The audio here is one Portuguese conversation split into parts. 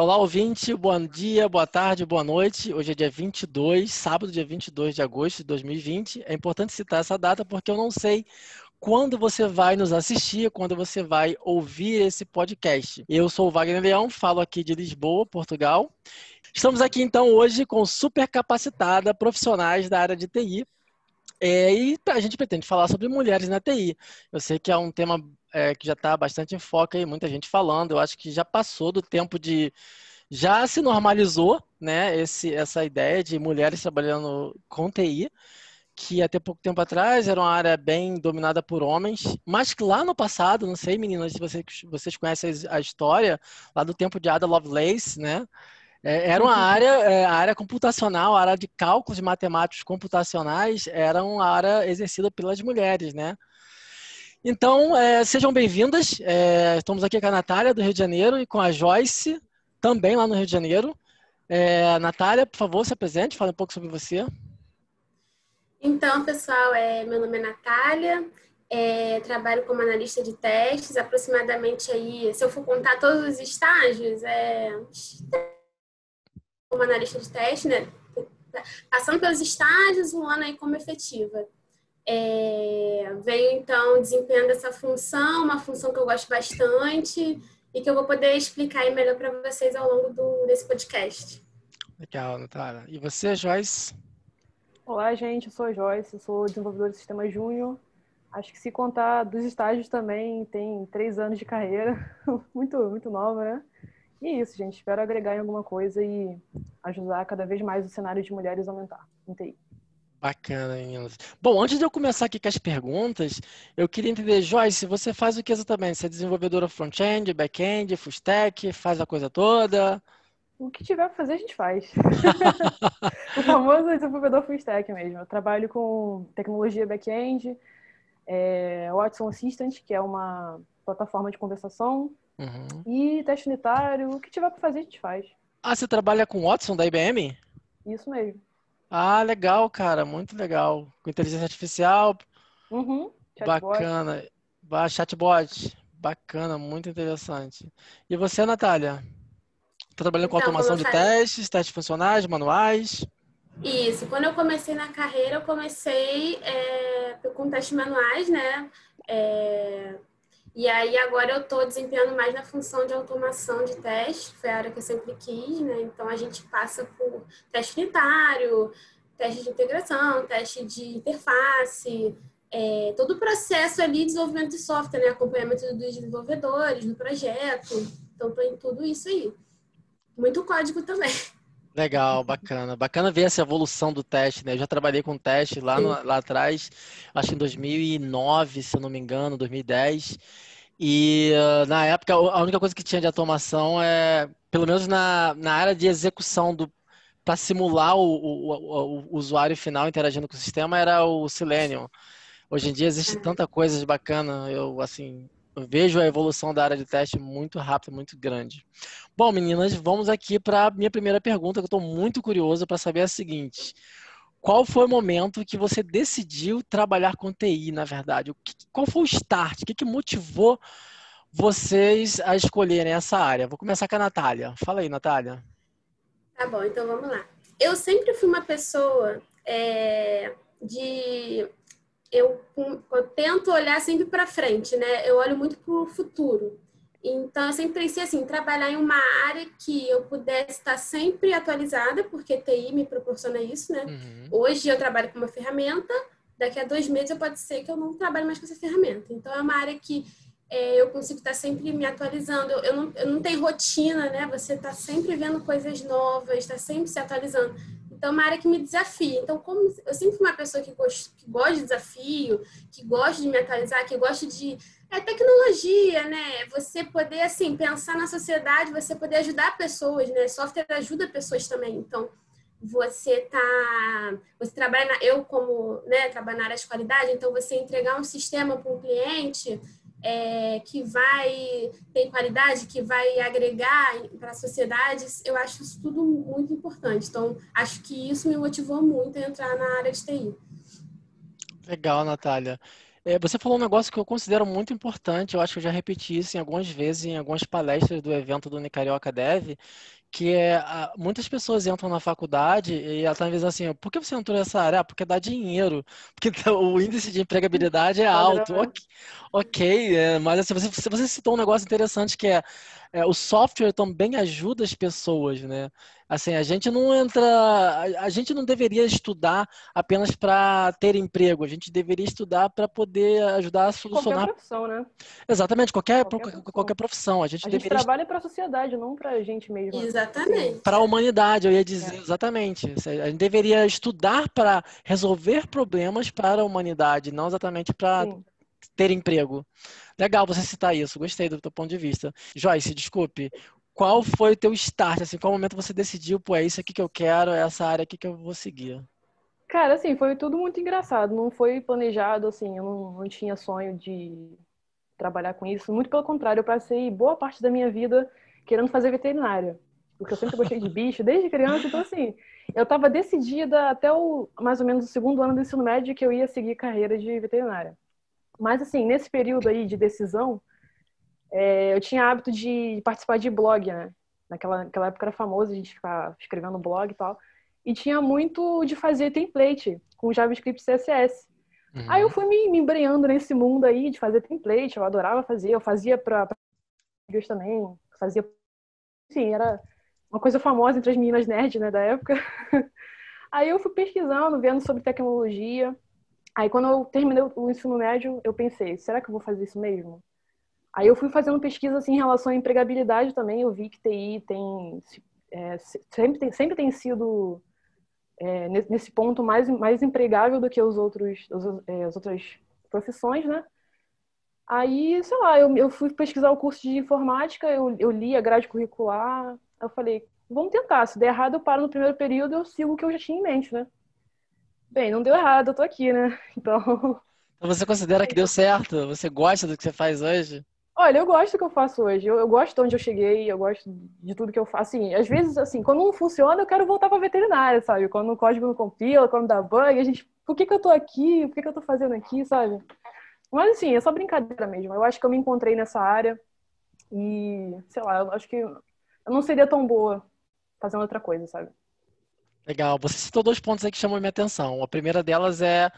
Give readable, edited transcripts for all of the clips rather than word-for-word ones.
Olá, ouvinte, bom dia, boa tarde, boa noite. Hoje é dia 22, sábado, dia 22 de agosto de 2020. É importante citar essa data porque eu não sei quando você vai nos assistir, quando você vai ouvir esse podcast. Eu sou o Wagner Leão, falo aqui de Lisboa, Portugal. Estamos aqui então hoje com super capacitada profissionais da área de TI. E a gente pretende falar sobre mulheres na TI. Eu sei que é um tema que já está bastante em foco aí, muita gente falando. Eu acho que já passou do tempo de... Já se normalizou, né, essa ideia de mulheres trabalhando com TI, que até pouco tempo atrás era uma área bem dominada por homens, mas que lá no passado, não sei, meninas, se vocês conhecem a história, lá do tempo de Ada Lovelace, né? Era uma área, a área computacional, a área de cálculos matemáticos computacionais, era uma área exercida pelas mulheres, né? Então, sejam bem-vindas. Estamos aqui com a Natália, do Rio de Janeiro, e com a Joyce, também lá no Rio de Janeiro. Natália, por favor, se apresente, fale um pouco sobre você. Então, pessoal, meu nome é Natália, trabalho como analista de testes, aproximadamente aí, se eu for contar todos os estágios, como analista de teste, né? Passando pelos estágios, um ano aí como efetiva. Venho, então, desempenhando essa função, uma função que eu gosto bastante e que eu vou poder explicar aí melhor para vocês ao longo desse podcast. Legal, Natália. E você, Joyce? Olá, gente, eu sou a Joyce, eu sou desenvolvedora de sistema júnior. Acho que se contar dos estágios também, tem 3 anos de carreira, muito nova, né? E é isso, gente, espero agregar em alguma coisa e ajudar cada vez mais o cenário de mulheres a aumentar em TI. Bacana, meninas. Bom, antes de eu começar aqui com as perguntas, eu queria entender, Joyce, você faz o que exatamente? Você é desenvolvedora front-end, back-end, full stack, faz a coisa toda? O que tiver para fazer, a gente faz. O famoso desenvolvedor full stack mesmo. Eu trabalho com tecnologia back-end, Watson Assistant, que é uma plataforma de conversação, e teste unitário. O que tiver para fazer, a gente faz. Ah, você trabalha com Watson da IBM? Isso mesmo. Ah, legal, cara, muito legal. Com inteligência artificial, Chatbot. bacana. Chatbot, bacana, muito interessante. E você, Natália? Tá trabalhando com Então, como automação eu de falei, testes funcionais, manuais? isso, quando eu comecei na carreira, eu comecei com testes manuais, né? E aí agora eu estou desempenhando mais na função de automação de teste, que foi a área que eu sempre quis, né? Então a gente passa por teste unitário, teste de integração, teste de interface, todo o processo ali de desenvolvimento de software, né? Acompanhamento dos desenvolvedores no projeto. Então estou em tudo isso aí. Muito código também. Legal, bacana. Bacana ver essa evolução do teste, né? Eu já trabalhei com teste lá atrás, acho que em 2009, se eu não me engano, 2010. E na época, a única coisa que tinha de automação pelo menos na área de execução para simular o usuário final interagindo com o sistema, era o Selenium. Hoje em dia existe tanta coisa de bacana, eu vejo a evolução da área de teste muito rápida, muito grande. Bom, meninas, vamos aqui para a minha primeira pergunta, que eu estou muito curioso para saber a seguinte. Qual foi o momento que você decidiu trabalhar com TI, na verdade? Qual foi o start? O que motivou vocês a escolherem essa área? Vou começar com a Natália. Fala aí, Natália. Tá bom, então vamos lá. Eu sempre fui uma pessoa de... Eu tento olhar sempre para frente, né? Eu olho muito para o futuro. Então, eu sempre pensei assim, trabalhar em uma área que eu pudesse estar sempre atualizada, porque TI me proporciona isso, né? Hoje eu trabalho com uma ferramenta, daqui a 2 meses pode ser que eu não trabalhe mais com essa ferramenta. Então, é uma área que eu consigo estar sempre me atualizando. Eu não tenho rotina, né? Você está sempre vendo coisas novas, está sempre se atualizando. Então, é uma área que me desafia. Então, como eu sempre fui uma pessoa que gosta de desafio, que gosta de me atualizar, que gosta de tecnologia, né? Você poder, assim, pensar na sociedade, você poder ajudar pessoas, né? Software ajuda pessoas também. Então, você trabalha, eu como, né, trabalho na área de qualidade, então você entregar um sistema para um cliente que vai ter qualidade, que vai agregar para a sociedade, eu acho isso tudo muito importante. Então, acho que isso me motivou muito a entrar na área de TI. Legal, Natália. Você falou um negócio que eu considero muito importante, eu acho que eu já repeti isso em algumas vezes, em algumas palestras do evento do Unicarioca Dev, que muitas pessoas entram na faculdade e elas estão dizendo assim, por que você entrou nessa área? Ah, porque dá dinheiro, porque o índice de empregabilidade é Padrão, alto. né? Ok, ok, mas assim, você citou um negócio interessante que o software também ajuda as pessoas, né? Assim, a gente não entra, a gente não deveria estudar apenas para ter emprego, a gente deveria estudar para poder ajudar a Qualquer solucionar profissão, né? exatamente Qualquer qualquer profissão. profissão. A gente A gente deveria trabalha para a sociedade, não para a gente mesma. Assim, Exatamente. para a humanidade, eu ia é, dizer exatamente. A gente deveria estudar para resolver problemas para a humanidade, não exatamente para sim. ter emprego. Legal você citar isso, gostei do teu ponto de vista. Joyce, desculpe, qual foi o teu start? Assim, qual momento você decidiu, pô, é isso aqui que eu quero, é essa área aqui que eu vou seguir? Cara, assim, foi tudo muito engraçado. Não foi planejado, assim, eu não tinha sonho de trabalhar com isso. Muito pelo contrário, eu passei boa parte da minha vida querendo fazer veterinária. Porque eu sempre gostei de bicho, desde criança. Então, assim, eu estava decidida até mais ou menos o segundo ano do ensino médio que eu ia seguir carreira de veterinária. Mas, assim, nesse período aí de decisão, eu tinha hábito de participar de blog, né? Naquela época era famoso a gente ficar escrevendo blog e tal. E tinha muito de fazer template com JavaScript e CSS. Aí eu Uhum. fui me embrenhando nesse mundo aí de fazer template, eu adorava fazer, eu fazia para vídeos também, fazia, enfim, era uma coisa famosa entre as meninas nerds, né, da época. Aí eu fui pesquisando, vendo sobre tecnologia. Aí quando eu terminei o ensino médio, eu pensei, será que eu vou fazer isso mesmo? Aí eu fui fazendo pesquisa assim, em relação à empregabilidade também, eu vi que TI sempre tem sido nesse ponto mais empregável do que as outras profissões, né? Aí, sei lá, eu fui pesquisar o curso de informática, eu li a grade curricular, eu falei, vamos tentar, se der errado eu paro no primeiro período e eu sigo o que eu já tinha em mente, né? Bem, não deu errado, eu tô aqui, né? Então, Então você considera que deu certo? Você gosta do que você faz hoje? olha, eu gosto do que eu faço hoje, eu gosto de onde eu cheguei, eu gosto de tudo que eu faço. Assim, às vezes, assim, quando não funciona, eu quero voltar pra veterinária, sabe? Quando o código não compila, quando dá bug, a gente, por que que eu tô aqui? Por que que eu tô fazendo aqui, sabe? Mas, assim, é só brincadeira mesmo. Eu acho que eu me encontrei nessa área e, sei lá, eu acho que eu não seria tão boa fazendo outra coisa, sabe? Legal. Você citou dois pontos aí que chamam a minha atenção. A primeira delas é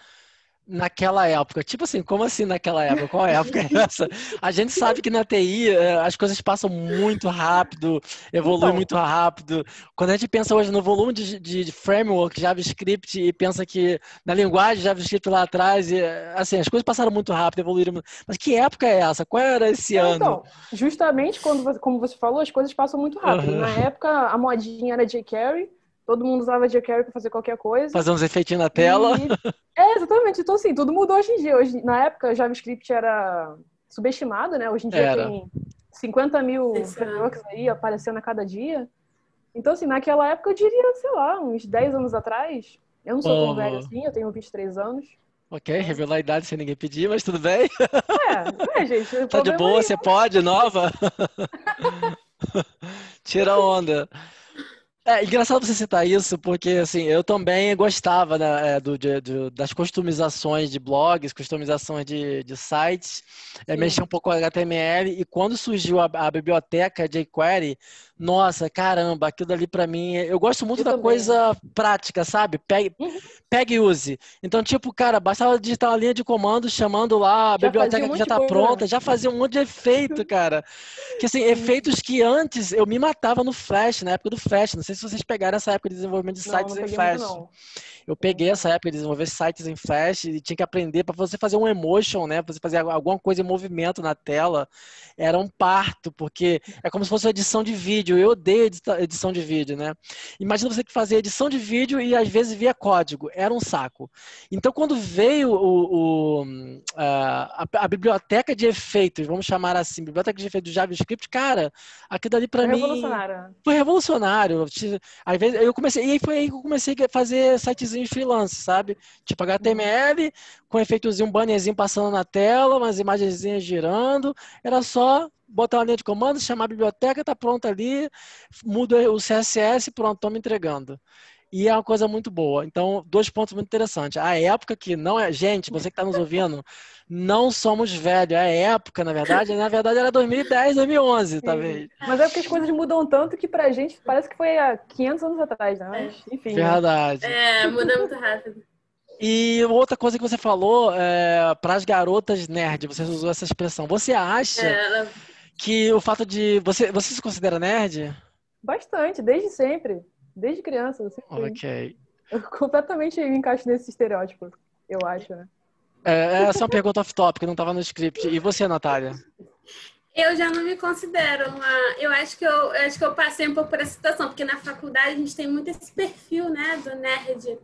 naquela época. Tipo assim, como assim naquela época? Qual época é essa? A gente sabe que na TI as coisas passam muito rápido, evoluem Então, muito rápido. Quando a gente pensa hoje no volume de framework JavaScript e pensa que na linguagem JavaScript lá atrás, assim, as coisas passaram muito rápido, evoluíram muito. Mas que época é essa? Qual era esse ano? justamente como você falou, as coisas passam muito rápido. Aham. Na época, a modinha era jQuery, todo mundo usava jQuery para fazer qualquer coisa. Fazer uns efeitinhos na tela. E exatamente. Então, assim, tudo mudou hoje em dia. Na época, JavaScript era subestimado, né? Hoje em dia Era. tem 50 mil Exato. frameworks aí aparecendo a cada dia. Então, assim, naquela época, eu diria, sei lá, uns 10 anos atrás. Eu não sou tão velho Oh, assim, eu tenho 23 anos. ok, Então, revelou a idade sem ninguém pedir, mas tudo bem. gente, o Tá de problema boa, aí. você pode, nova? Tira onda. Engraçado você citar isso, porque assim, eu também gostava, né, das customizações de blogs, customizações de sites, mexer Sim. um pouco com HTML, e quando surgiu a biblioteca jQuery, nossa, caramba, aquilo ali pra mim, eu gosto muito Eu da também. coisa prática, sabe? Uhum. Pegue e use. Então, tipo, cara, bastava digitar uma linha de comando chamando lá a Já fazia um biblioteca que já monte de tá coisa, né? pronta, já fazia um monte de efeito, cara. Que assim, Sim. efeitos que antes eu me matava no Flash, na época do Flash. Não sei se vocês pegaram essa época de desenvolvimento de Não, sites não em peguei muito, Flash. não. Eu Peguei muito, peguei essa não. época de desenvolver sites em Flash e tinha que aprender para você fazer um emotion, né? Pra você fazer alguma coisa em movimento na tela. Era um parto, porque é como se fosse uma edição de vídeo. Eu odeio edição de vídeo, né? Imagina você que fazia edição de vídeo e às vezes via código. Era um saco. Então, quando veio a biblioteca de efeitos, vamos chamar assim, biblioteca de efeitos do JavaScript, cara, aquilo ali para Foi mim revolucionária. foi revolucionário. Às vezes eu comecei, e aí foi aí que eu comecei a fazer sitezinhos freelance, sabe? Tipo Uhum. HTML, com efeitozinho, um bannerzinho passando na tela, umas imagenzinhas girando. Era só botar uma linha de comando, chamar a biblioteca, tá pronto ali, muda o CSS, pronto, tô me entregando. E é uma coisa muito boa. Então, dois pontos muito interessantes. A época que não é... Gente, você que está nos ouvindo, não somos velhos. A época, na verdade era 2010, 2011, Sim. talvez. Mas é porque as coisas mudam tanto que pra gente parece que foi há 500 anos atrás, né? Mas, enfim, né? Verdade. Muda muito rápido. E outra coisa que você falou, para as garotas nerd, você usou essa expressão. Você acha Ela... que o fato de... Você se considera nerd? Bastante, desde sempre. Desde criança, eu sempre fui. Ok. Eu completamente me encaixo nesse estereótipo, eu acho, né? Essa é uma pergunta off-topic, não estava no script. E você, Natália? Eu já não me considero uma. Eu acho que eu passei um pouco por essa situação, porque na faculdade a gente tem muito esse perfil, né, do nerd.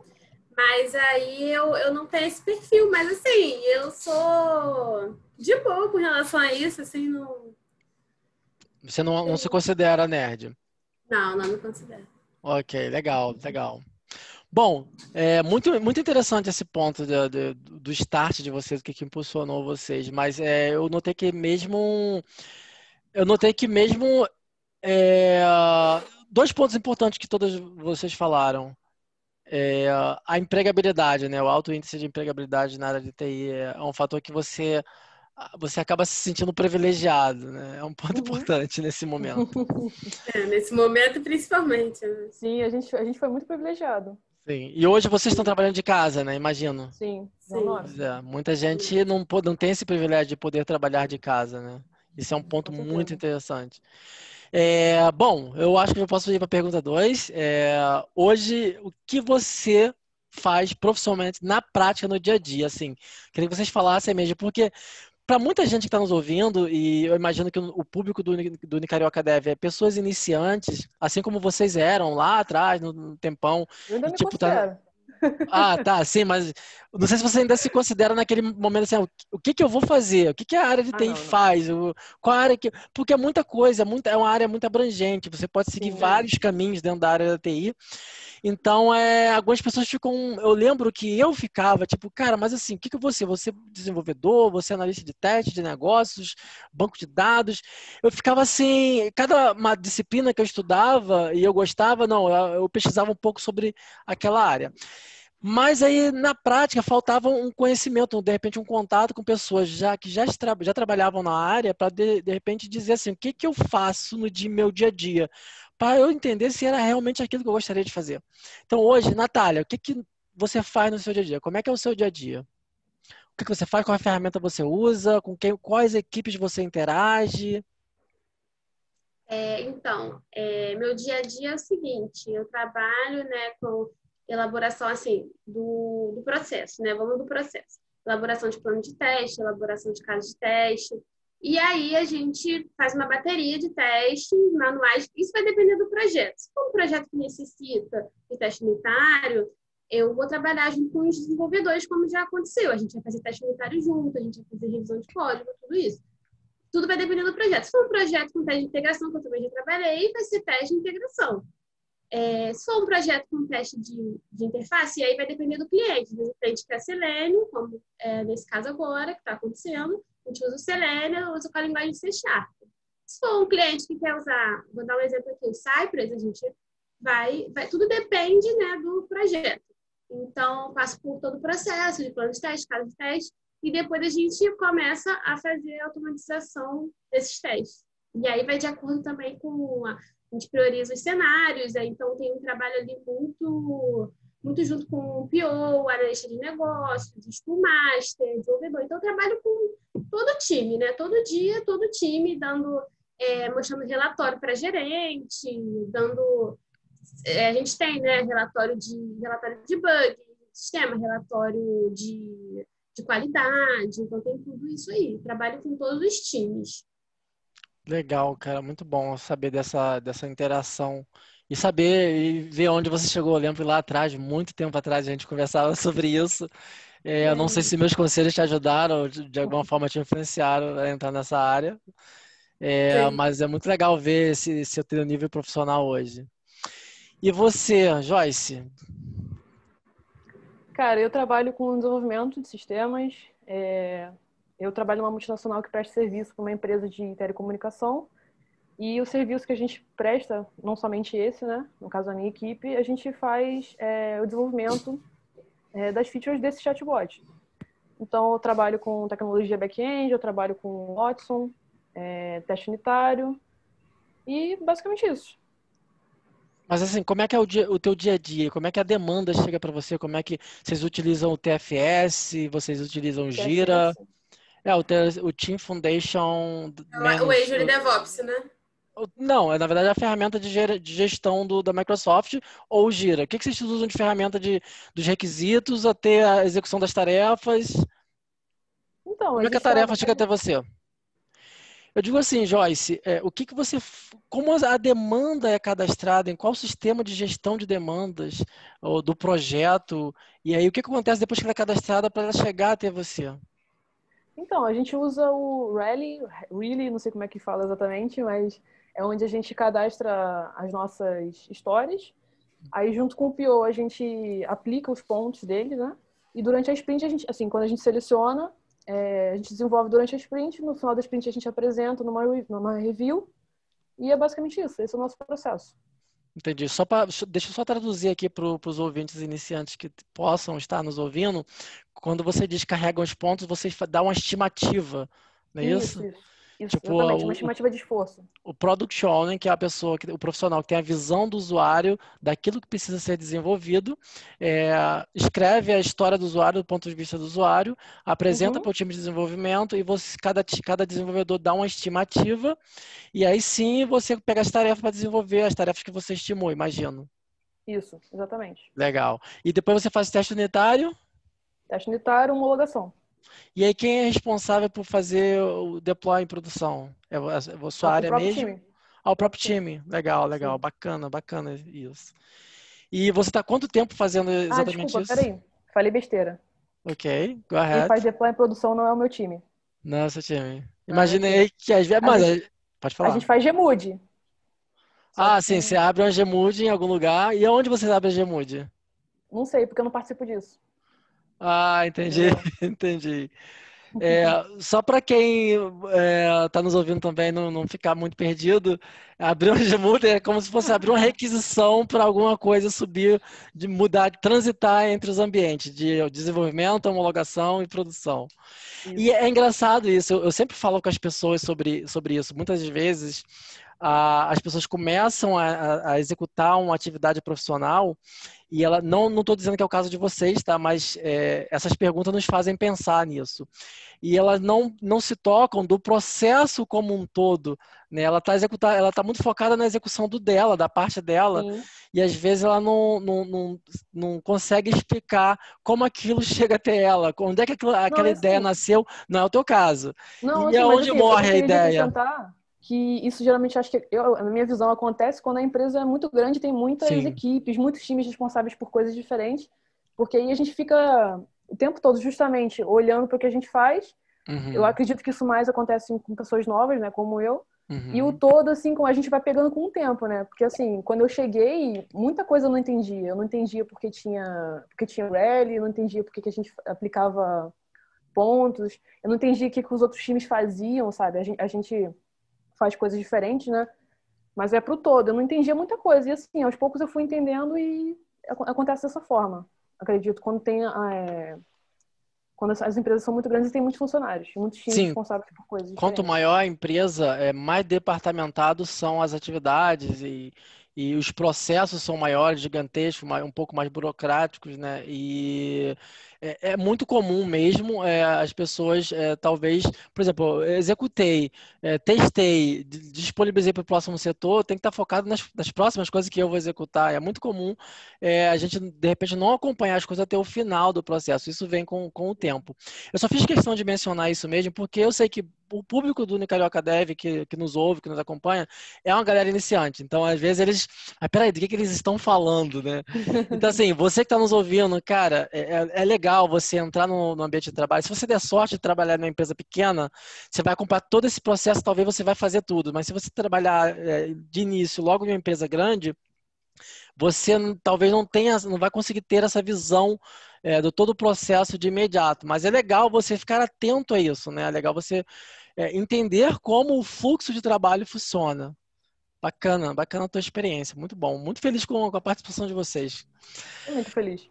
Mas aí eu não tenho esse perfil, mas assim, eu sou de boa com relação a isso, assim, não. Você não se considera nerd? Não, não me considero. Ok, legal, legal. Bom, é muito interessante esse ponto do start de vocês, o que impulsionou vocês, mas eu notei que mesmo é, dois pontos importantes que todos vocês falaram. A empregabilidade, né? O alto índice de empregabilidade na área de TI é um fator que você acaba se sentindo privilegiado, né? É um ponto Uhum. importante nesse momento. Nesse momento, principalmente. Né? Sim, a gente foi muito privilegiado. Sim. E hoje vocês estão trabalhando de casa, né? Imagino. Sim, Sim. Pois é, muita gente não tem esse privilégio de poder trabalhar de casa, né? Isso é um ponto com muito certeza. interessante. Bom, eu acho que eu posso ir para a pergunta 2. Hoje, o que você faz profissionalmente na prática, no dia a dia? Assim, queria que vocês falassem mesmo, porque para muita gente que está nos ouvindo, e eu imagino que o público do Unicarioca Dev é pessoas iniciantes, assim como vocês eram lá atrás, no tempão, Eu ainda e me tipo, tá. considero. Ah, tá, sim, mas não sei se você ainda se considera naquele momento assim, o que que eu vou fazer? O que que a área de Ah, TI não, não. faz? Qual a área que... Porque é muita coisa, é uma área muito abrangente, você pode seguir Sim. vários caminhos dentro da área da TI. Então, algumas pessoas ficam. Eu lembro que eu ficava, tipo, cara, mas assim, o que que eu vou ser? Você desenvolvedor, você analista de teste, de negócios, banco de dados. Eu ficava assim, cada uma disciplina que eu estudava e eu gostava, não, eu pesquisava um pouco sobre aquela área. Mas aí, na prática, faltava um conhecimento, de repente, um contato com pessoas já trabalhavam na área para, de repente, dizer assim, o que que eu faço no meu dia a dia, para eu entender se era realmente aquilo que eu gostaria de fazer. Então, hoje, Natália, o que que você faz no seu dia a dia? Como é que é o seu dia a dia? O que que você faz? Qual a ferramenta você usa? Quais equipes você interage? Meu dia a dia é o seguinte, eu trabalho, né, com elaboração, assim, do processo, né, vamos do processo. Elaboração de plano de teste, elaboração de caso de teste, e aí a gente faz uma bateria de testes manuais, isso vai depender do projeto. Se for um projeto que necessita de teste unitário, eu vou trabalhar junto com os desenvolvedores, como já aconteceu. A gente vai fazer teste unitário junto, a gente vai fazer revisão de código, tudo isso. Tudo vai depender do projeto. Se for um projeto com teste de integração, que eu também já trabalhei, vai ser teste de integração. Se for um projeto com teste de interface, aí vai depender do cliente. O cliente quer Selenium, como nesse caso agora, que está acontecendo, a gente usa o Selenium, usa com a linguagem C#. Se for um cliente que quer usar, vou dar um exemplo aqui, o Cypress, a gente tudo depende, né, do projeto. Então, passo por todo o processo de plano de teste, caso de teste, e depois a gente começa a fazer a automatização desses testes. E aí vai de acordo também com a gente prioriza os cenários, então tem um trabalho ali muito junto com o PO, analista de negócios, Scrum Master, desenvolvedor. Então eu trabalho com todo o time, né? Todo dia, todo o time mostrando relatório para gerente, a gente tem, né, relatório de bug, sistema, relatório de qualidade, então tem tudo isso aí. Trabalho com todos os times. Legal, cara, muito bom saber dessa interação e saber e ver onde você chegou. Eu lembro lá atrás, muito tempo atrás, a gente conversava sobre isso. Eu não sei se meus conselhos te ajudaram, ou de alguma forma te influenciaram a entrar nessa área, Sim. mas é muito legal ver esse teu nível profissional hoje. E você, Joyce? Cara, eu trabalho com desenvolvimento de sistemas. Eu trabalho numa multinacional que presta serviço para uma empresa de telecomunicação. E o serviço que a gente presta, não somente esse, né? No caso da minha equipe, a gente faz o desenvolvimento das features desse chatbot. Então, eu trabalho com tecnologia back-end, eu trabalho com Watson, teste unitário e basicamente isso. Mas assim, como é que é o teu dia a dia? Como é que a demanda chega para você? Como é que vocês utilizam o TFS? Vocês utilizam o Jira? TFS? O Team Foundation O menos... Azure DevOps, né? Não, na verdade é a ferramenta de gestão da Microsoft ou o Jira. O que vocês usam de ferramenta dos requisitos até a execução das tarefas? Então, a Como é que a gente tarefa chega trabalha... até você? Eu digo assim, Joyce, como a demanda é cadastrada, em qual sistema de gestão de demandas ou do projeto, e aí o que acontece depois que ela é cadastrada para ela chegar até você? Então, a gente usa o Really, não sei como é que fala exatamente, mas é onde a gente cadastra as nossas histórias. Aí, junto com o PO, a gente aplica os pontos dele, né? E durante a sprint, assim, quando a gente seleciona, a gente desenvolve durante a sprint, no final da sprint a gente apresenta numa review, e é basicamente isso, esse é o nosso processo. Entendi. Deixa eu só traduzir aqui para os ouvintes iniciantes que possam estar nos ouvindo. Quando você descarrega os pontos, você dá uma estimativa, não é isso? Isso, Tipo, exatamente, uma estimativa de esforço. o Product Owner, que é a pessoa, o profissional que tem a visão do usuário, daquilo que precisa ser desenvolvido, escreve a história do usuário do ponto de vista do usuário, apresenta para o time de desenvolvimento e cada desenvolvedor dá uma estimativa e aí sim você pega as tarefas para desenvolver as tarefas que você estimou, imagino. Isso, exatamente. Legal. E depois você faz o teste unitário? Teste unitário, homologação. E aí quem é responsável por fazer o deploy em produção? É a sua O área próprio mesmo? time. Ah, o próprio time. Legal. Sim. Bacana isso. E você está quanto tempo fazendo exatamente Desculpa, isso? peraí. Falei besteira. Ok, go Quem ahead. faz deploy em produção não é o meu time. Não, seu time. Não é o meu time. Imaginei que às vezes... Pode A falar. gente faz Gmood. Sim, você abre uma Gmood em algum lugar. E aonde você abre a Gmood? Não sei, porque eu não participo disso. Entendi, Entendeu? entendi. Só para quem está nos ouvindo também não ficar muito perdido, abrir um Gmood é como se fosse abrir uma requisição para alguma coisa subir, de mudar, transitar entre os ambientes de desenvolvimento, homologação e produção. Isso. E é engraçado isso, eu sempre falo com as pessoas sobre isso. Muitas vezes as pessoas começam a executar uma atividade profissional e ela não estou dizendo que é o caso de vocês, tá? Mas essas perguntas nos fazem pensar nisso. E elas não se tocam do processo como um todo, né? Ela tá muito focada na execução da parte dela, Sim. e às vezes ela não consegue explicar como aquilo chega até ela, onde é que aquela ideia nasceu, não é o teu caso. Não, E é assim, mas onde assim, eu morre a gostaria de ideia. acrescentar que isso geralmente, acho que, na minha visão, acontece quando a empresa é muito grande, tem muitas Sim. equipes, muitos times responsáveis por coisas diferentes, porque aí a gente fica o tempo todo justamente olhando para o que a gente faz. Uhum. Eu acredito que isso mais acontece com pessoas novas, né, como eu. Uhum. E o todo, assim, como a gente vai pegando com o tempo, né? Porque, assim, quando eu cheguei, muita coisa eu não entendia. Eu não entendia porque tinha rally, eu não entendia porque que a gente aplicava pontos, eu não entendia o que os outros times faziam, sabe? A gente faz coisas diferentes, né? Mas é pro todo. Eu não entendia muita coisa. E, assim, aos poucos eu fui entendendo e acontece dessa forma. Acredito, quando as empresas são muito grandes e tem muitos funcionários, muitos times Sim. responsáveis por coisas Quanto diferentes. maior a empresa, mais departamentados são as atividades e os processos são maiores, gigantescos, um pouco mais burocráticos, né? E é muito comum mesmo as pessoas, talvez, por exemplo, eu executei, testei, disponibilizei para o próximo setor, tem que estar focado nas próximas coisas que eu vou executar. É muito comum a gente, de repente, não acompanhar as coisas até o final do processo. Isso vem com o tempo. Eu só fiz questão de mencionar isso mesmo, porque eu sei que o público do Unicarioca Dev que nos ouve, que nos acompanha, é uma galera iniciante. Então, às vezes, peraí, do que eles estão falando, né? Então, assim, você que está nos ouvindo, cara, é legal você entrar no ambiente de trabalho. Se você der sorte de trabalhar numa empresa pequena, você vai acompanhar todo esse processo, talvez você vai fazer tudo. Mas se você trabalhar de início, logo em uma empresa grande, você talvez não vai conseguir ter essa visão do todo o processo de imediato. Mas é legal você ficar atento a isso, né? É legal você entender como o fluxo de trabalho funciona. Bacana, bacana a tua experiência. Muito bom. Muito feliz com a participação de vocês. Tô muito feliz.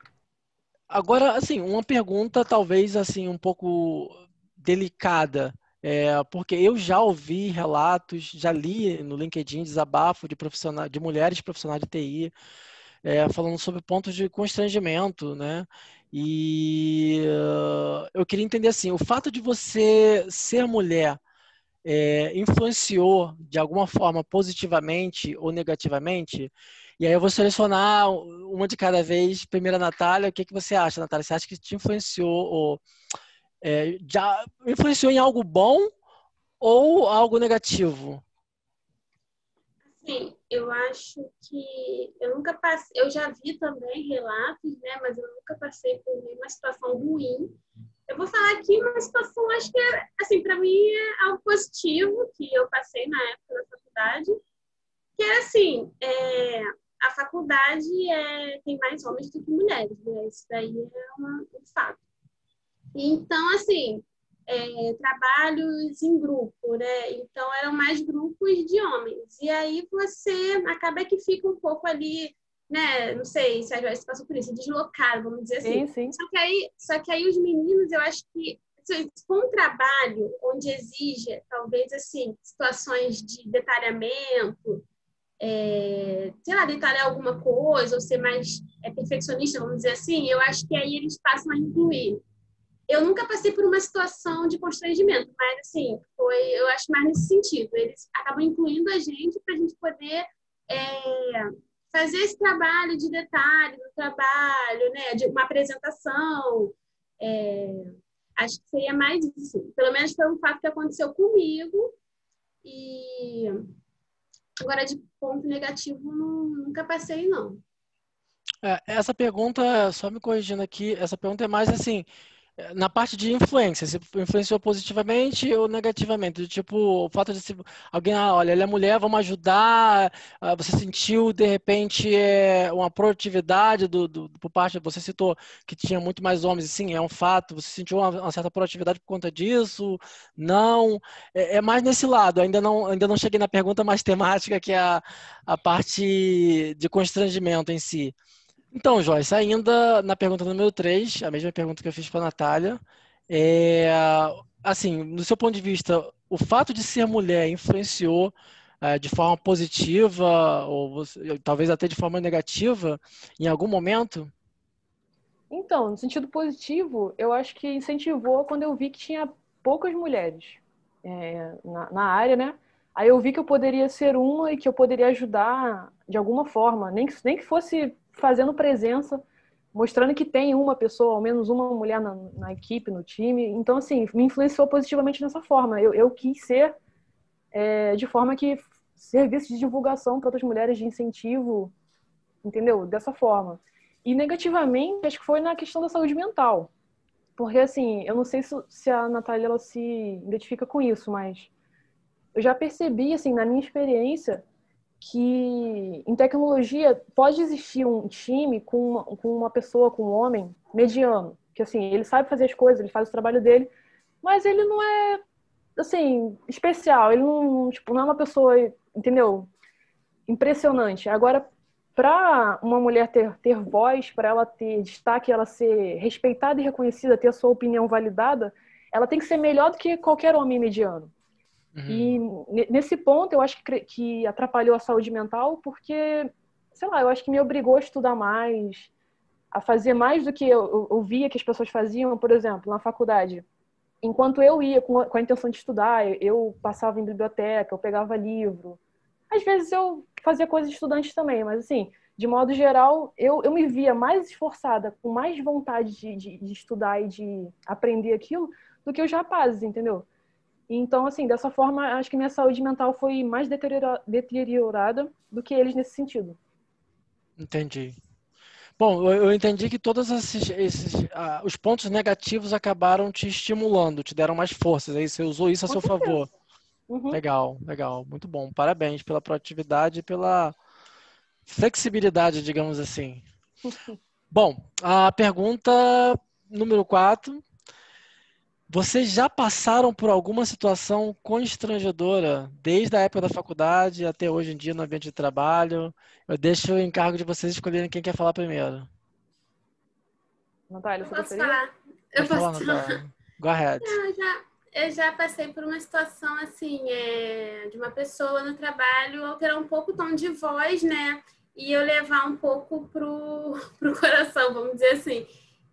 Agora, assim, uma pergunta talvez assim um pouco delicada, porque eu já ouvi relatos, já li no LinkedIn desabafo de profissionais, de mulheres profissionais de TI, falando sobre pontos de constrangimento, né? E eu queria entender assim, o fato de você ser mulher influenciou de alguma forma positivamente ou negativamente? E aí eu vou selecionar uma de cada vez. Primeiro, a Natália, o que que você acha, Natália? Você acha que te influenciou ou já influenciou em algo bom ou algo negativo? Sim, eu acho que eu nunca passei, eu já vi também relatos, né, mas eu nunca passei por nenhuma situação ruim. Eu vou falar aqui uma situação, acho que assim, para mim é algo positivo que eu passei na época da faculdade, que é assim, a faculdade tem mais homens do que mulheres, né? Isso daí é um fato. Então, assim, trabalhos em grupo, né? Então, eram mais grupos de homens. E aí você acaba que fica um pouco ali, né? Não sei se a Joyce passou por isso, deslocado, vamos dizer assim. Sim, sim. Só que aí os meninos, eu acho que assim, com um trabalho onde exige, talvez, assim, situações de detalhamento, sei lá, detalhar alguma coisa, ou ser mais perfeccionista, vamos dizer assim, eu acho que aí eles passam a incluir. Eu nunca passei por uma situação de constrangimento, mas assim, eu acho mais nesse sentido. Eles acabam incluindo a gente para a gente poder fazer esse trabalho de detalhe do trabalho, né? De uma apresentação. Acho que seria mais isso. Pelo menos foi um fato que aconteceu comigo. E agora de ponto negativo nunca passei, não. Essa pergunta, só me corrigindo aqui, essa pergunta é mais assim, na parte de influência, se influenciou positivamente ou negativamente? Do tipo, o fato de alguém, olha, ela é mulher, vamos ajudar, você sentiu, de repente, uma proatividade por parte, você citou que tinha muito mais homens, e sim, é um fato, você sentiu uma certa proatividade por conta disso? Não? É mais nesse lado, ainda não cheguei na pergunta mais temática, que é a parte de constrangimento em si. Então, Joyce, ainda na pergunta número 3, a mesma pergunta que eu fiz para a Natália, é, assim, no seu ponto de vista, o fato de ser mulher influenciou de forma positiva ou talvez até de forma negativa em algum momento? Então, no sentido positivo, eu acho que incentivou quando eu vi que tinha poucas mulheres na área, né? Aí eu vi que eu poderia ser uma e que eu poderia ajudar de alguma forma, nem que fosse fazendo presença, mostrando que tem uma pessoa, ao menos uma mulher na equipe, no time. Então, assim, me influenciou positivamente dessa forma. Eu quis ser de forma que servisse de divulgação para outras mulheres, de incentivo, entendeu? Dessa forma. E negativamente, acho que foi na questão da saúde mental. Porque, assim, eu não sei se a Natália ela se identifica com isso, mas eu já percebi, assim, na minha experiência, que em tecnologia pode existir um time com uma pessoa, com um homem mediano, que, assim, ele sabe fazer as coisas, ele faz o trabalho dele, mas ele não é, assim, especial, ele não, tipo, não é uma pessoa, entendeu? Impressionante. Agora, para uma mulher ter voz, para ela ter destaque, ela ser respeitada e reconhecida, ter a sua opinião validada, ela tem que ser melhor do que qualquer homem mediano. E Uhum. nesse ponto, eu acho que atrapalhou a saúde mental, porque, sei lá, eu acho que me obrigou a estudar mais, a fazer mais do que eu via que as pessoas faziam, por exemplo, na faculdade. Enquanto eu ia com a intenção de estudar, eu passava em biblioteca, eu pegava livro, às vezes eu fazia coisa de estudante também, mas assim, de modo geral, eu me via mais esforçada, com mais vontade de estudar e de aprender aquilo do que os rapazes, entendeu? Então, assim, dessa forma, acho que minha saúde mental foi mais deteriorada do que eles nesse sentido. Entendi. Bom, eu entendi que todos os pontos negativos acabaram te estimulando, te deram mais forças, aí você usou isso a Com seu certeza. favor. Uhum. Legal, legal, muito bom. Parabéns pela proatividade e pela flexibilidade, digamos assim. Bom, a pergunta número 4. Vocês já passaram por alguma situação constrangedora, desde a época da faculdade até hoje em dia no ambiente de trabalho? Eu deixo o encargo de vocês escolherem quem quer falar primeiro. Natália, Eu você posso gostaria? falar. Eu Pode falar, posso Natália. falar. Go ahead. Eu já passei por uma situação assim, de uma pessoa no trabalho alterar um pouco o tom de voz, né? E eu levar um pouco pro coração, vamos dizer assim.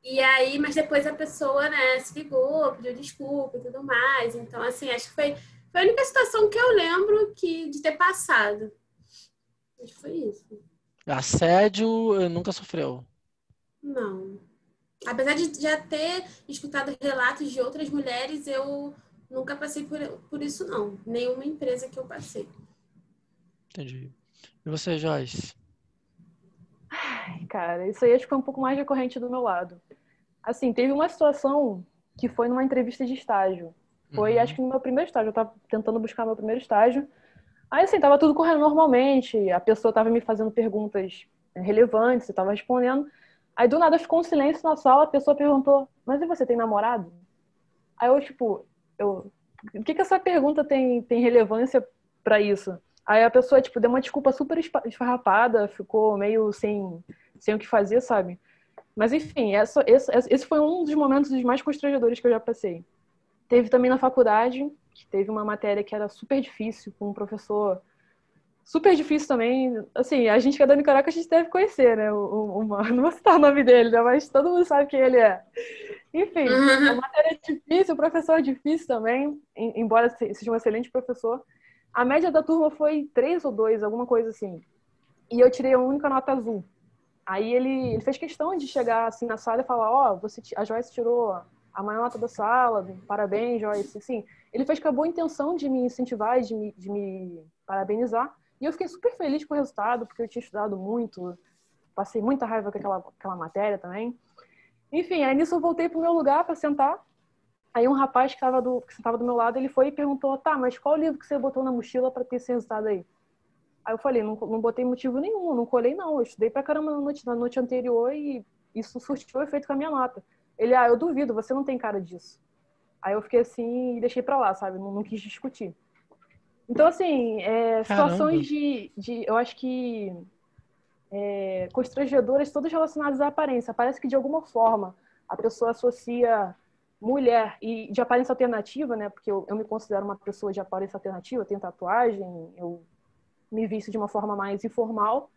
E aí, mas depois a pessoa, né, se ligou, pediu desculpa e tudo mais. Então, assim, acho que foi a única situação que eu lembro de ter passado. Acho que foi isso. Assédio, nunca sofreu. Não. Apesar de já ter escutado relatos de outras mulheres, eu nunca passei por isso, não. Nenhuma empresa que eu passei. Entendi. E você, Joyce? Cara, isso aí acho que foi um pouco mais recorrente do meu lado. Assim, teve uma situação que foi numa entrevista de estágio. Foi, acho Uhum. que no meu primeiro estágio. Eu tava tentando buscar meu primeiro estágio. Aí, assim, tava tudo correndo normalmente. A pessoa tava me fazendo perguntas relevantes, eu tava respondendo. Aí, do nada, ficou um silêncio na sala. A pessoa perguntou, mas e você tem namorado? Aí eu, tipo, o que que essa pergunta tem relevância pra isso? Aí a pessoa, tipo, deu uma desculpa super esfarrapada, ficou meio sem o que fazer, sabe? Mas, enfim, esse foi um dos momentos mais constrangedores que eu já passei. Teve também na faculdade, que teve uma matéria que era super difícil, com um professor super difícil também. Assim, a gente que é da Nicarágua, a gente deve conhecer, né? Não vou citar o nome dele, né? Mas todo mundo sabe quem ele é. Enfim, a matéria é difícil, o professor é difícil também, embora seja um excelente professor. A média da turma foi 3 ou 2, alguma coisa assim. E eu tirei a única nota azul. Aí ele fez questão de chegar assim na sala e falar, ó, a Joyce tirou a maior nota da sala, parabéns, Joyce. Assim, ele fez com a boa intenção de me incentivar, de me parabenizar. E eu fiquei super feliz com o resultado, porque eu tinha estudado muito, passei muita raiva com aquela matéria também. Enfim, aí nisso eu voltei pro meu lugar para sentar. Aí um rapaz que sentava do meu lado, ele foi e perguntou, tá, mas qual livro que você botou na mochila para ter esse resultado aí? Aí eu falei, não botei motivo nenhum, não colei não, eu estudei pra caramba na noite anterior e isso surtiu efeito com a minha nota. Ele, eu duvido, você não tem cara disso. Aí eu fiquei assim e deixei pra lá, sabe, não quis discutir. Então, assim, Caramba. situações eu acho que constrangedoras todas relacionadas à aparência. Parece que de alguma forma a pessoa associa mulher e de aparência alternativa, né, porque eu me considero uma pessoa de aparência alternativa, eu tenho tatuagem, eu me visto de uma forma mais informal,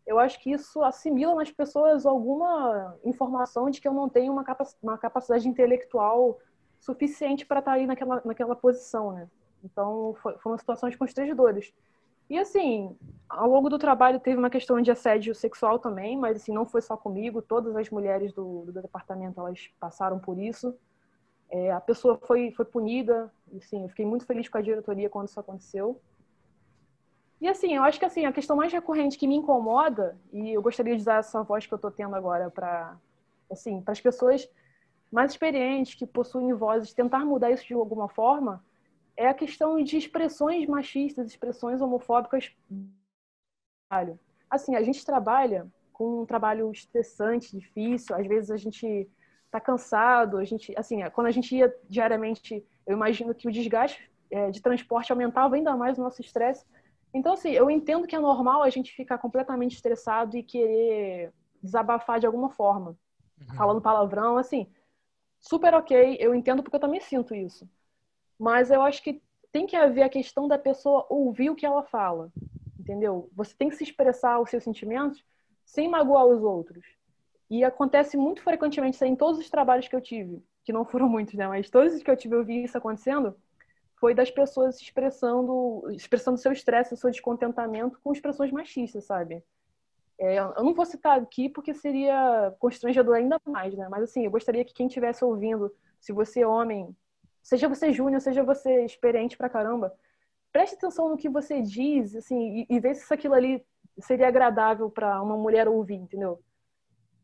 eu acho que isso assimila nas pessoas alguma informação de que eu não tenho uma capacidade intelectual suficiente para estar aí naquela posição, né? Então, foram situações constrangedoras. E, assim, ao longo do trabalho teve uma questão de assédio sexual também, mas, assim, não foi só comigo, todas as mulheres do departamento, elas passaram por isso. A pessoa foi punida, assim, eu fiquei muito feliz com a diretoria quando isso aconteceu. E assim, eu acho que assim, a questão mais recorrente que me incomoda, e eu gostaria de usar essa voz que eu estou tendo agora para assim, para as pessoas mais experientes que possuem vozes tentar mudar isso de alguma forma, é a questão de expressões machistas, expressões homofóbicas. Assim, a gente trabalha com um trabalho estressante, difícil, às vezes a gente está cansado, assim, quando a gente ia diariamente, eu imagino que o desgaste de transporte aumentava ainda mais o nosso estresse. Então, assim, eu entendo que é normal a gente ficar completamente estressado e querer desabafar de alguma forma, Uhum. falando palavrão, assim, super ok, eu entendo porque eu também sinto isso. Mas eu acho que tem que haver a questão da pessoa ouvir o que ela fala, entendeu? Você tem que se expressar os seus sentimentos sem magoar os outros. E acontece muito frequentemente isso aí em todos os trabalhos que eu tive, que não foram muitos, né? Mas todos os que eu tive eu vi isso acontecendo, foi das pessoas expressando seu estresse, seu descontentamento com expressões machistas, sabe? Eu não vou citar aqui porque seria constrangedor ainda mais, né? Mas assim, eu gostaria que quem estivesse ouvindo, se você é homem, seja você júnior, seja você experiente pra caramba, preste atenção no que você diz, assim, e vê se aquilo ali seria agradável para uma mulher ouvir, entendeu?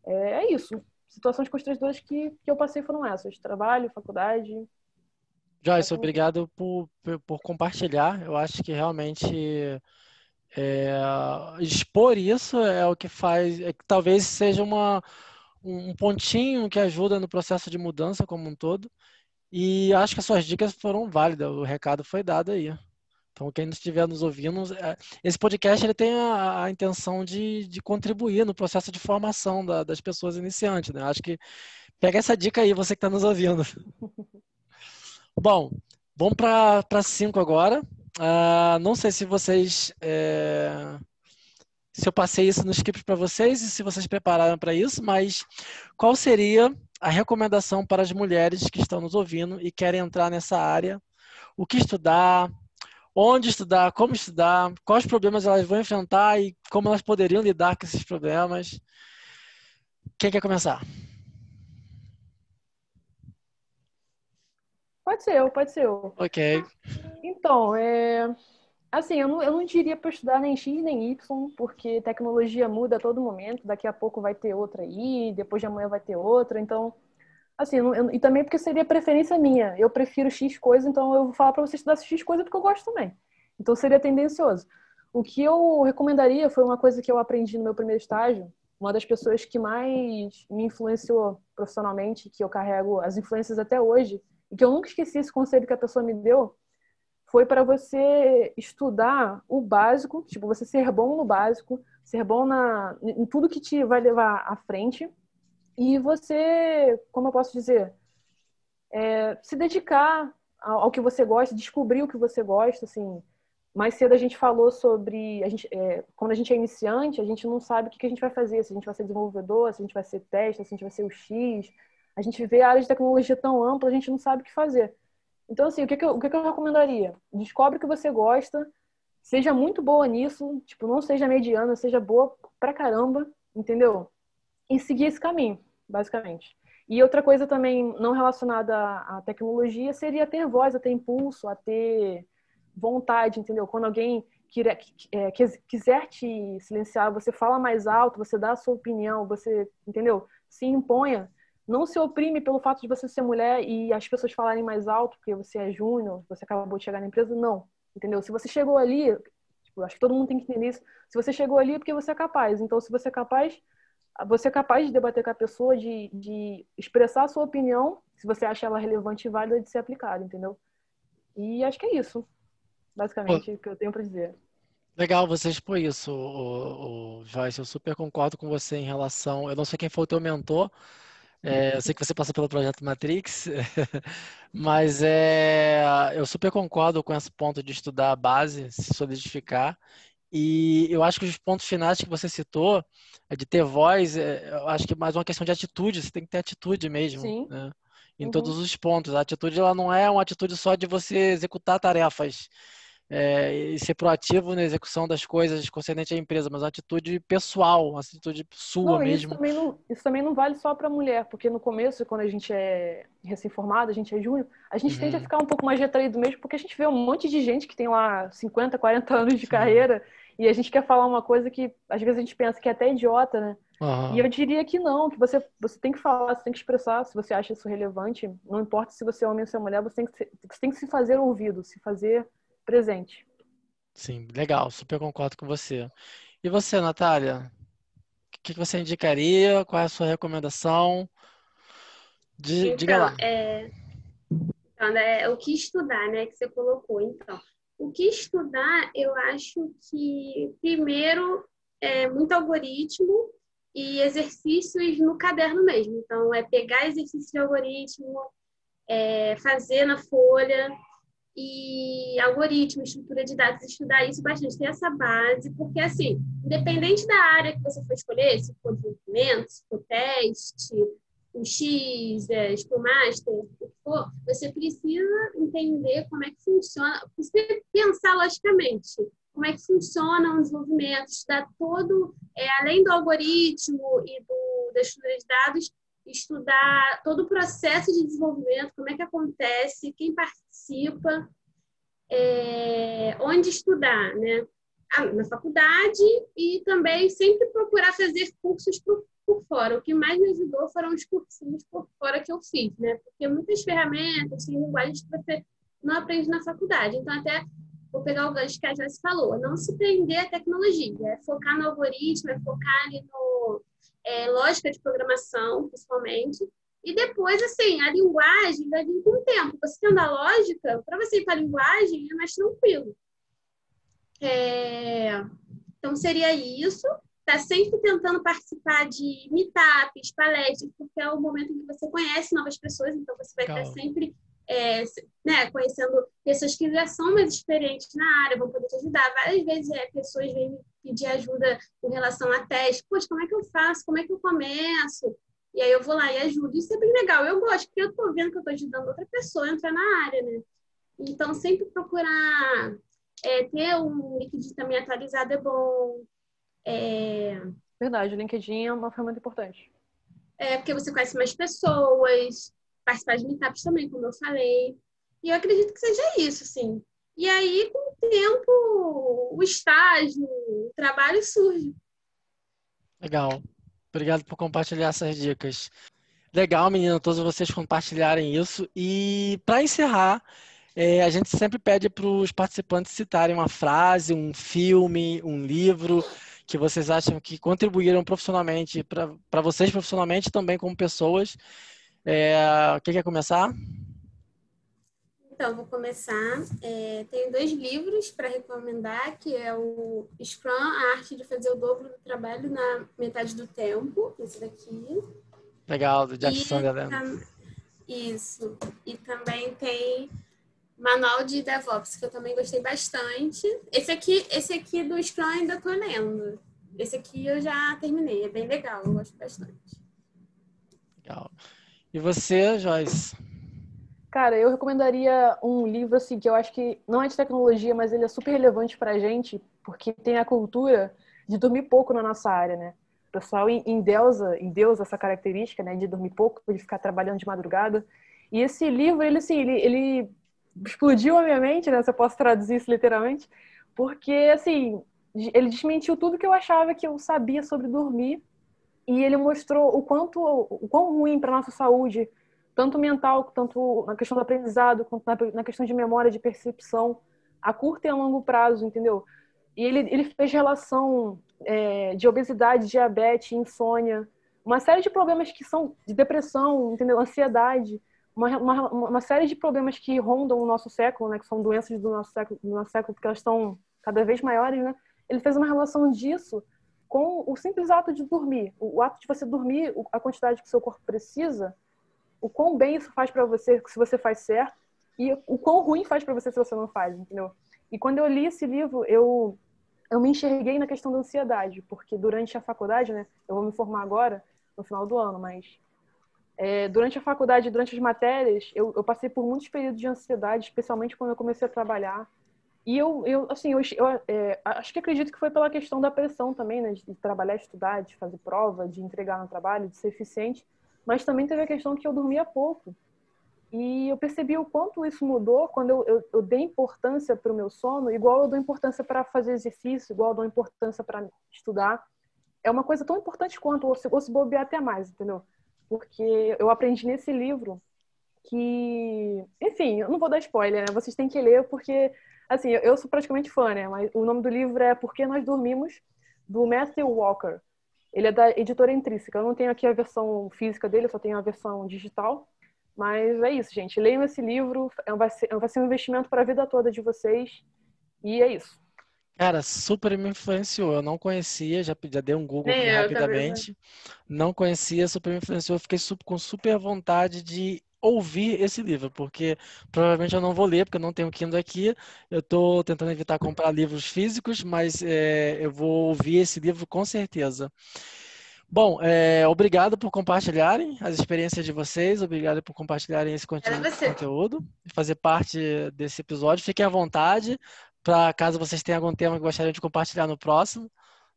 É isso. Situações constrangedoras que eu passei foram essas: trabalho, faculdade, Joyce, basicamente isso. obrigado por compartilhar. Eu acho que realmente é, expor isso é o que faz, é que talvez seja um pontinho que ajuda no processo de mudança como um todo. E acho que as suas dicas foram válidas, o recado foi dado aí. Então, quem estiver nos ouvindo, esse podcast ele tem a intenção de contribuir no processo de formação das pessoas iniciantes, né? Acho que pega essa dica aí, você que está nos ouvindo. Bom, vamos para 5 agora. Não sei se vocês... se eu passei isso no script para vocês e se vocês prepararam para isso, mas qual seria a recomendação para as mulheres que estão nos ouvindo e querem entrar nessa área? O que estudar? Onde estudar? Como estudar? Quais problemas elas vão enfrentar e como elas poderiam lidar com esses problemas? Quem quer começar? Pode ser eu, pode ser eu. Ok. Então, assim, eu não diria para estudar nem X nem Y, porque tecnologia muda a todo momento. Daqui a pouco vai ter outra aí, depois de amanhã vai ter outra. Então, assim, e também porque seria preferência minha. Eu prefiro X coisa, então eu vou falar para você estudar X coisa porque eu gosto também. Então seria tendencioso. O que eu recomendaria foi uma coisa que eu aprendi no meu primeiro estágio. Uma das pessoas que mais me influenciou profissionalmente, que eu carrego as influências até hoje, e que eu nunca esqueci esse conselho que a pessoa me deu, foi para você estudar o básico, tipo, você ser bom no básico, ser bom em tudo que te vai levar à frente, e você, como eu posso dizer, se dedicar ao que você gosta, descobrir o que você gosta, assim. Mais cedo a gente falou sobre, quando a gente é iniciante, a gente não sabe o que a gente vai fazer, se a gente vai ser desenvolvedor, se a gente vai ser teste, se a gente vai ser o X. A gente vê a área de tecnologia tão ampla, a gente não sabe o que fazer. Então, assim, o que eu recomendaria? Descobre o que você gosta, seja muito boa nisso, tipo, não seja mediana, seja boa pra caramba, entendeu? E seguir esse caminho, basicamente. E outra coisa também não relacionada à tecnologia seria ter voz, a ter impulso, a ter vontade, entendeu? Quando alguém quiser te silenciar, você fala mais alto, você dá a sua opinião, você, entendeu? Se imponha. Não se oprime pelo fato de você ser mulher e as pessoas falarem mais alto porque você é júnior, você acabou de chegar na empresa. Não, entendeu? Se você chegou ali, tipo, acho que todo mundo tem que entender isso. Se você chegou ali é porque você é capaz. Então, se você é capaz de debater com a pessoa, de expressar a sua opinião, se você acha ela relevante e válida de ser aplicada, entendeu? E acho que é isso, Pô, basicamente, o que eu tenho para dizer. legal você expor isso, o Joyce. Eu super concordo com você em relação. Eu não sei quem foi o teu mentor. Eu sei que você passou pelo projeto Matrix, mas eu super concordo com esse ponto de estudar a base, se solidificar. E eu acho que os pontos finais que você citou, de ter voz, eu acho que é mais uma questão de atitude, você tem que ter atitude mesmo, Sim. né? Em Uhum. todos os pontos. A atitude ela não é uma atitude só de você executar tarefas e ser proativo na execução das coisas concernente à empresa, mas uma atitude pessoal, uma atitude sua Não, e mesmo. isso também não vale só para mulher, porque no começo, quando a gente é recém-formado, a gente é júnior, a gente tende a Uhum. ficar um pouco mais retraído mesmo, porque a gente vê um monte de gente que tem lá 50, 40 anos de Sim. carreira e a gente quer falar uma coisa que às vezes a gente pensa que é até idiota, né? E eu Aham. diria que não, que você tem que falar, você tem que expressar, se você acha isso relevante, não importa se você é homem ou se é mulher, você tem que se fazer ouvido, se fazer presente. Sim, legal, super concordo com você. E você, Natália? O que você indicaria? Qual é a sua recomendação? Diga lá. Então, então, né, o que estudar, né, que você colocou. Então, o que estudar, eu acho que, primeiro, é muito algoritmo e exercícios no caderno mesmo. Então, é pegar exercício de algoritmo, fazer na folha e algoritmo, estrutura de dados, estudar isso bastante, ter essa base, porque, assim, independente da área que você for escolher, se for desenvolvimento, se for teste, o X, Scrum Master, o que for, você precisa entender como é que funciona, precisa pensar logicamente como é que funciona o desenvolvimento, estudar todo, além do algoritmo e da estrutura de dados, estudar todo o processo de desenvolvimento, como é que acontece, quem participa, onde estudar, né? Na faculdade e também sempre procurar fazer cursos por fora. O que mais me ajudou foram os cursinhos por fora que eu fiz, né? Porque muitas ferramentas, tem linguagens que você não aprende na faculdade. Então, até vou pegar o gancho que a Joyce falou, não se prender à tecnologia, é focar no algoritmo, é focar ali no lógica de programação, principalmente, E depois, assim, a linguagem vai vir com o tempo. Você tendo a lógica, para você ir para a linguagem, é mais tranquilo. Então, seria isso. Tá sempre tentando participar de meetups, palestras, porque é o momento em que você conhece novas pessoas, então você vai estar sempre conhecendo pessoas que já são mais experientes na área, vão poder te ajudar. Várias vezes pessoas vêm me pedir ajuda com relação a teste. Poxa, como é que eu faço? Como é que eu começo? E aí eu vou lá e ajudo. Isso é bem legal. Eu gosto, porque eu tô vendo que eu tô ajudando outra pessoa a entrar na área, né? Então, sempre procurar ter um LinkedIn também atualizado é bom. Verdade, o LinkedIn é uma ferramenta importante. Porque você conhece mais pessoas, participar de meetups também, como eu falei. E eu acredito que seja isso, assim. E aí, com o tempo, o estágio, o trabalho surge. Legal. Obrigado por compartilhar essas dicas. Legal, menina, todos vocês compartilharem isso. E para encerrar, a gente sempre pede para os participantes citarem uma frase, um filme, um livro que vocês acham que contribuíram profissionalmente, para vocês profissionalmente também como pessoas. Quem quer começar? Então, vou começar. Tenho 2 livros para recomendar, que é o Scrum, a arte de fazer o dobro do trabalho na metade do tempo, esse daqui. Legal, do Jack Sutherland. Isso. E também tem Manual de DevOps, que eu também gostei bastante. Esse aqui do Scrum ainda estou lendo. Esse aqui eu já terminei, é bem legal, eu gosto bastante. Legal. E você, Joyce? Cara, eu recomendaria um livro assim que eu acho que não é de tecnologia, mas ele é super relevante pra gente, porque tem a cultura de dormir pouco na nossa área, né? O pessoal endeusa essa característica, né, de dormir pouco, de ficar trabalhando de madrugada. E esse livro, ele explodiu a minha mente, né, se eu posso traduzir isso literalmente, porque, assim, ele desmentiu tudo que eu achava que eu sabia sobre dormir, e ele mostrou o quão ruim para nossa saúde, tanto mental, tanto na questão do aprendizado, quanto na questão de memória, de percepção, a curto e a longo prazo, entendeu? E ele fez relação de obesidade, diabetes, insônia, uma série de problemas que são de depressão, entendeu? Ansiedade, uma série de problemas que rondam o nosso século, né? Que são doenças do nosso século, porque elas estão cada vez maiores, né? Ele fez uma relação disso com o simples ato de dormir. O ato de você dormir, a quantidade que o seu corpo precisa, o quão bem isso faz para você se você faz certo e o quão ruim faz para você se você não faz, entendeu? E quando eu li esse livro, eu me enxerguei na questão da ansiedade, porque durante a faculdade, né, eu vou me formar agora, no final do ano, mas durante a faculdade, durante as matérias, eu passei por muitos períodos de ansiedade, especialmente quando eu comecei a trabalhar. E eu acho que acredito que foi pela questão da pressão também, né, de trabalhar, estudar, de fazer prova, de entregar no trabalho, de ser eficiente, mas também teve a questão que eu dormia pouco. E eu percebi o quanto isso mudou quando eu dei importância para o meu sono, igual eu dou importância para fazer exercício, igual eu dou importância para estudar. É uma coisa tão importante quanto, ou se bobear até mais, entendeu? Porque eu aprendi nesse livro que... Enfim, eu não vou dar spoiler, né? Vocês têm que ler, porque, assim, eu sou praticamente fã, né? Mas o nome do livro é Por que Nós Dormimos, do Matthew Walker. Ele é da editora Intrínseca. Eu não tenho aqui a versão física dele, eu só tenho a versão digital. Mas é isso, gente. Leiam esse livro. Vai ser um investimento para a vida toda de vocês. E é isso. Cara, super me influenciou. Eu não conhecia, já dei um Google aqui Nem eu também, né? rapidamente. Não conhecia, super me influenciou. Eu fiquei com super vontade de ouvir esse livro, porque provavelmente eu não vou ler, porque eu não tenho Kindle aqui. Eu estou tentando evitar comprar livros físicos, mas eu vou ouvir esse livro com certeza. Bom, obrigado por compartilharem as experiências de vocês, obrigado por compartilharem esse Era você. conteúdo e fazer parte desse episódio. Fiquem à vontade, para caso vocês tenham algum tema que gostariam de compartilhar no próximo,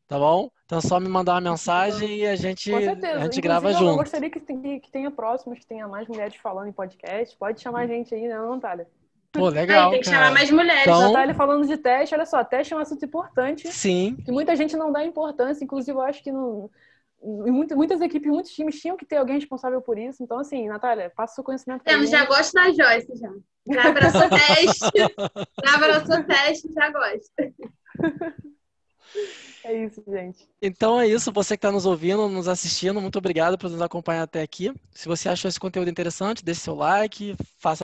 tá bom? Então é só me mandar uma mensagem e a gente Com certeza. Inclusive, grava eu junto. gostaria que tenha próximos, que tenha mais mulheres falando em podcast. Pode chamar a gente aí, né, Natália? Pô, Aí legal, tem que cara. chamar mais mulheres. Então, Natália falando de teste, olha só, teste é um assunto importante, sim, que muita gente não dá importância, inclusive eu acho que muitas equipes, muitos times tinham que ter alguém responsável por isso. Então, assim, Natália, passa o seu conhecimento pra gente. Já gosto da Joyce, já. Já abraçou teste. Já abraçou teste, já gosto. É isso, gente. Então é isso, você que está nos ouvindo, nos assistindo, muito obrigado por nos acompanhar até aqui. Se você achou esse conteúdo interessante, deixe seu like, faça